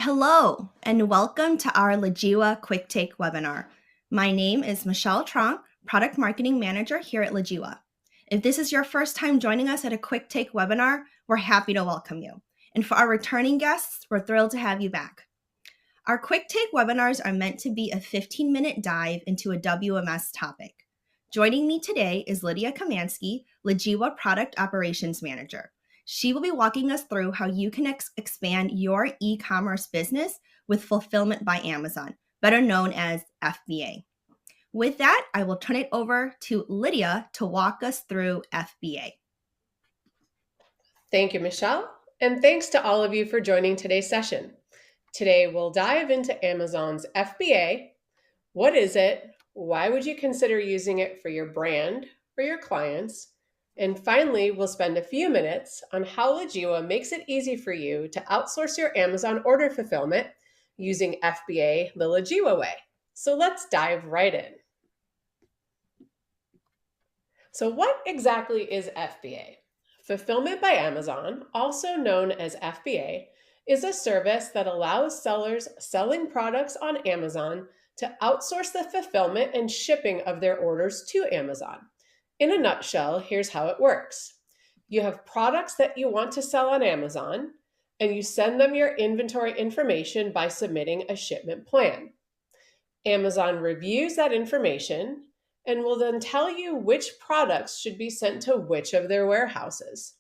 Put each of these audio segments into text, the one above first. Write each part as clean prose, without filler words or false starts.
Hello, and welcome to our Legiwa QuickTake webinar. My name is Michelle Tronk, Product Marketing Manager here at Legiwa. If this is your first time joining us at a QuickTake webinar, we're happy to welcome you. And for our returning guests, we're thrilled to have you back. Our QuickTake webinars are meant to be a 15-minute dive into a WMS topic. Joining me today is Lydia Kamansky, Legiwa Product Operations Manager. She will be walking us through how you can expand your e-commerce business with Fulfillment by Amazon, better known as FBA. With that, I will turn it over to Lydia to walk us through FBA. Thank you, Michelle, and thanks to all of you for joining today's session. Today, we'll dive into Amazon's FBA. What is it? Why would you consider using it for your brand or your clients? And finally, we'll spend a few minutes on how Legiwa makes it easy for you to outsource your Amazon order fulfillment using FBA the Legiwa way. So let's dive right in. So what exactly is FBA? Fulfillment by Amazon, also known as FBA, is a service that allows sellers selling products on Amazon to outsource the fulfillment and shipping of their orders to Amazon. In a nutshell, here's how it works. You have products that you want to sell on Amazon, and you send them your inventory information by submitting a shipment plan. Amazon reviews that information and will then tell you which products should be sent to which of their warehouses.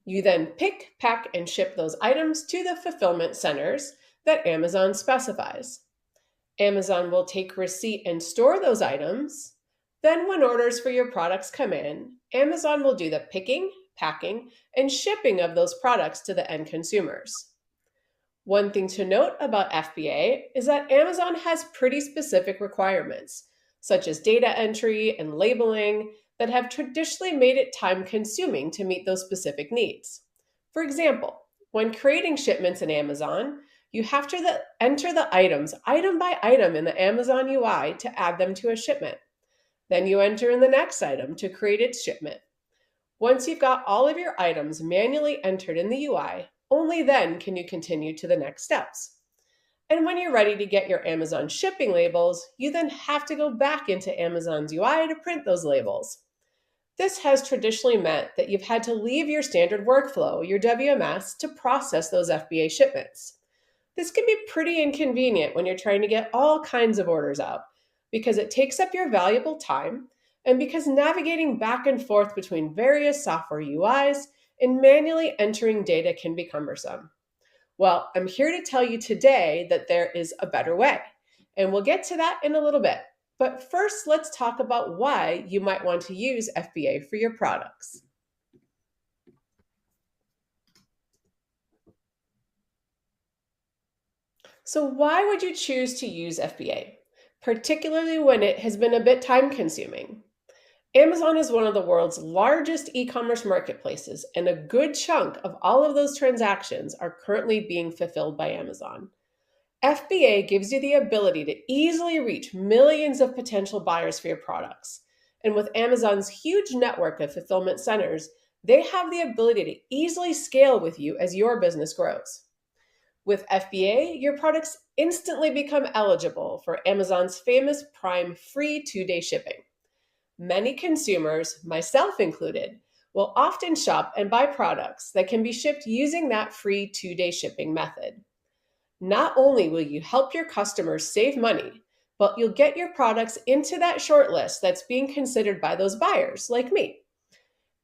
You then pick, pack, and ship those items to the fulfillment centers that Amazon specifies. Amazon will take receipt and store those items. Then when orders for your products come in, Amazon will do the picking, packing, and shipping of those products to the end consumers. One thing to note about FBA is that Amazon has pretty specific requirements, such as data entry and labeling, that have traditionally made it time-consuming to meet those specific needs. For example, when creating shipments in Amazon, you have to enter the items item by item in the Amazon UI to add them to a shipment. Then you enter in the next item to create its shipment. Once you've got all of your items manually entered in the UI, only then can you continue to the next steps. And when you're ready to get your Amazon shipping labels, you then have to go back into Amazon's UI to print those labels. This has traditionally meant that you've had to leave your standard workflow, your WMS, to process those FBA shipments. This can be pretty inconvenient when you're trying to get all kinds of orders out, because it takes up your valuable time and because navigating back and forth between various software UIs and manually entering data can be cumbersome. Well, I'm here to tell you today that there is a better way, and we'll get to that in a little bit. But first, let's talk about why you might want to use FBA for your products. So why would you choose to use FBA, particularly when it has been a bit time-consuming? Amazon is one of the world's largest e-commerce marketplaces, and a good chunk of all of those transactions are currently being fulfilled by Amazon. FBA gives you the ability to easily reach millions of potential buyers for your products. And with Amazon's huge network of fulfillment centers, they have the ability to easily scale with you as your business grows. With FBA, your products instantly become eligible for Amazon's famous Prime free 2-day shipping. Many consumers, myself included, will often shop and buy products that can be shipped using that free 2-day shipping method. Not only will you help your customers save money, but you'll get your products into that short list that's being considered by those buyers, like me.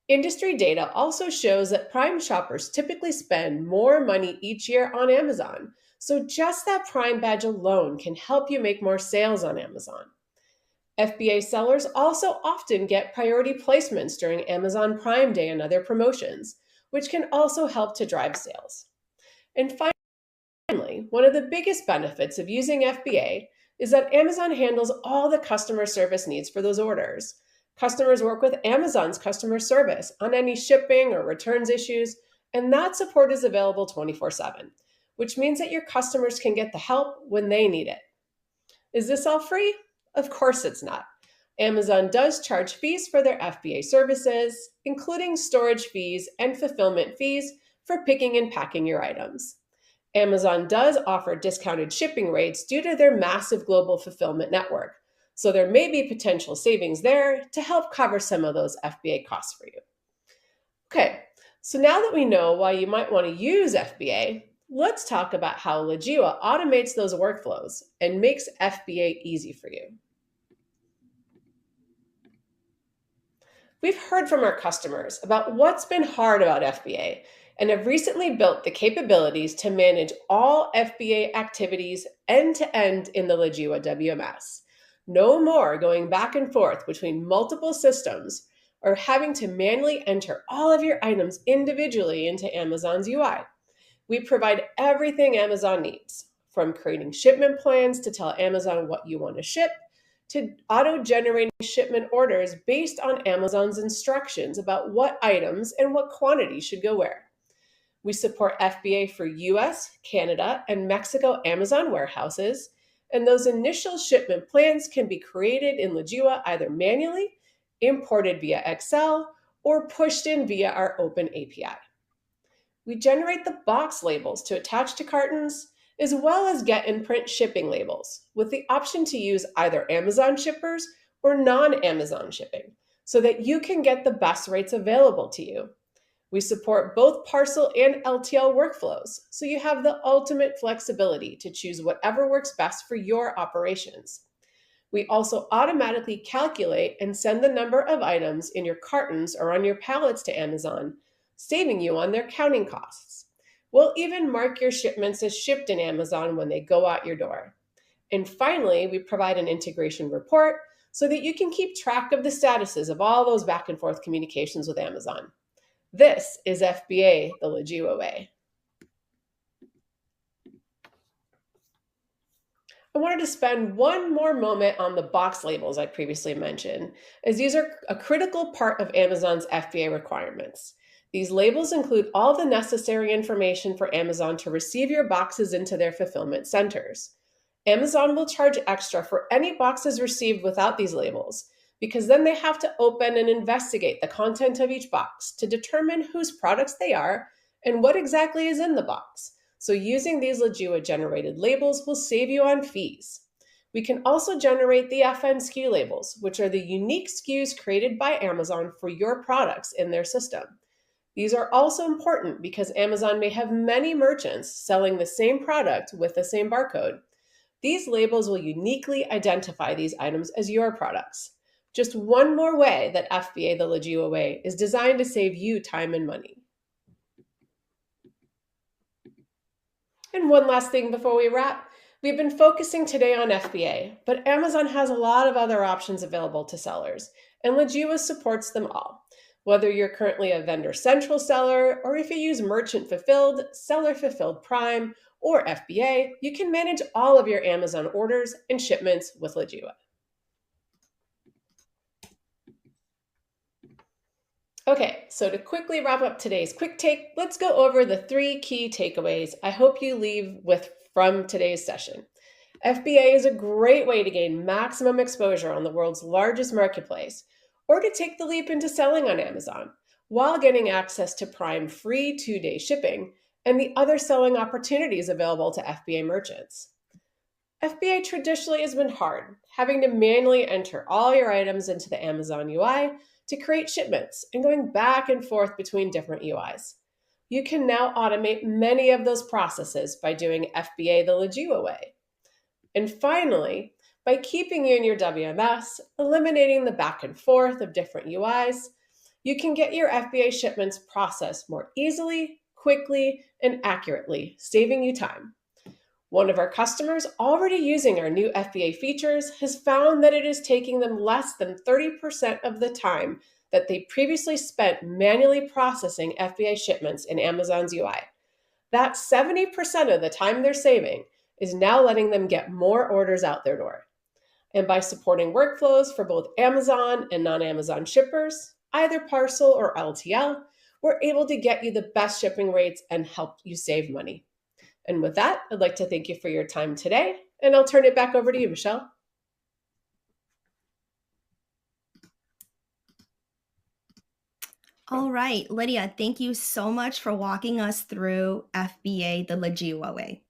Industry data also shows that Prime shoppers typically spend more money each year on Amazon, so just that Prime badge alone can help you make more sales on Amazon. FBA sellers also often get priority placements during Amazon Prime Day and other promotions, which can also help to drive sales. And finally, one of the biggest benefits of using FBA is that Amazon handles all the customer service needs for those orders. Customers work with Amazon's customer service on any shipping or returns issues, and that support is available 24/7, which means that your customers can get the help when they need it. Is this all free? Of course it's not. Amazon does charge fees for their FBA services, including storage fees and fulfillment fees for picking and packing your items. Amazon does offer discounted shipping rates due to their massive global fulfillment network, so there may be potential savings there to help cover some of those FBA costs for you. Okay, so now that we know why you might want to use FBA, let's talk about how Legiwa automates those workflows and makes FBA easy for you. We've heard from our customers about what's been hard about FBA and have recently built the capabilities to manage all FBA activities end-to-end in the Legiwa WMS. No more going back and forth between multiple systems or having to manually enter all of your items individually into Amazon's UI. We provide everything Amazon needs, from creating shipment plans to tell Amazon what you want to ship, to auto-generating shipment orders based on Amazon's instructions about what items and what quantity should go where. We support FBA for US, Canada, and Mexico Amazon warehouses, and those initial shipment plans can be created in Legiwa either manually, imported via Excel, or pushed in via our open API. We generate the box labels to attach to cartons, as well as get and print shipping labels, with the option to use either Amazon shippers or non-Amazon shipping, so that you can get the best rates available to you. We support both parcel and LTL workflows, so you have the ultimate flexibility to choose whatever works best for your operations. We also automatically calculate and send the number of items in your cartons or on your pallets to Amazon, saving you on their counting costs. We'll even mark your shipments as shipped in Amazon when they go out your door. And finally, we provide an integration report so that you can keep track of the statuses of all those back and forth communications with Amazon. This is FBA the Legiwa way. I wanted to spend one more moment on the box labels I previously mentioned, as these are a critical part of Amazon's FBA requirements. These labels include all the necessary information for Amazon to receive your boxes into their fulfillment centers. Amazon will charge extra for any boxes received without these labels, because then they have to open and investigate the content of each box to determine whose products they are and what exactly is in the box. So using these Legiwa-generated labels will save you on fees. We can also generate the FN SKU labels, which are the unique SKUs created by Amazon for your products in their system. These are also important because Amazon may have many merchants selling the same product with the same barcode. These labels will uniquely identify these items as your products. Just one more way that FBA the Legiwa way is designed to save you time and money. And one last thing before we wrap. We've been focusing today on FBA, but Amazon has a lot of other options available to sellers, and Legiwa supports them all. Whether you're currently a vendor central seller, or if you use merchant fulfilled, seller fulfilled prime, or FBA, you can manage all of your Amazon orders and shipments with Legiwa. Okay, so to quickly wrap up today's quick take, let's go over the 3 key takeaways I hope you leave with from today's session. FBA is a great way to gain maximum exposure on the world's largest marketplace, or to take the leap into selling on Amazon, while getting access to Prime free 2-day shipping and the other selling opportunities available to FBA merchants. FBA traditionally has been hard, having to manually enter all your items into the Amazon UI to create shipments and going back and forth between different UIs. You can now automate many of those processes by doing FBA the Legiwa way. And finally, by keeping you in your WMS, eliminating the back and forth of different UIs, you can get your FBA shipments processed more easily, quickly, and accurately, saving you time. One of our customers already using our new FBA features has found that it is taking them less than 30% of the time that they previously spent manually processing FBA shipments in Amazon's UI. That 70% of the time they're saving is now letting them get more orders out their door. And by supporting workflows for both Amazon and non-Amazon shippers, either parcel or LTL, we're able to get you the best shipping rates and help you save money. And with that, I'd like to thank you for your time today, and I'll turn it back over to you, Michelle. All right, Lydia, thank you so much for walking us through FBA the Legiwa way.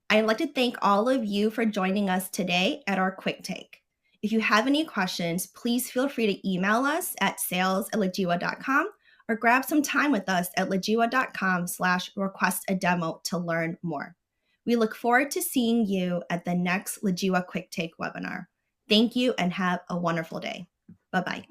I'd like to thank all of you for joining us today at our Quick Take. If you have any questions, please feel free to email us at sales@legiwa.com or grab some time with us at legiwa.com/request-a-demo to learn more. We look forward to seeing you at the next Legiwa Quick Take webinar. Thank you and have a wonderful day. Bye-bye.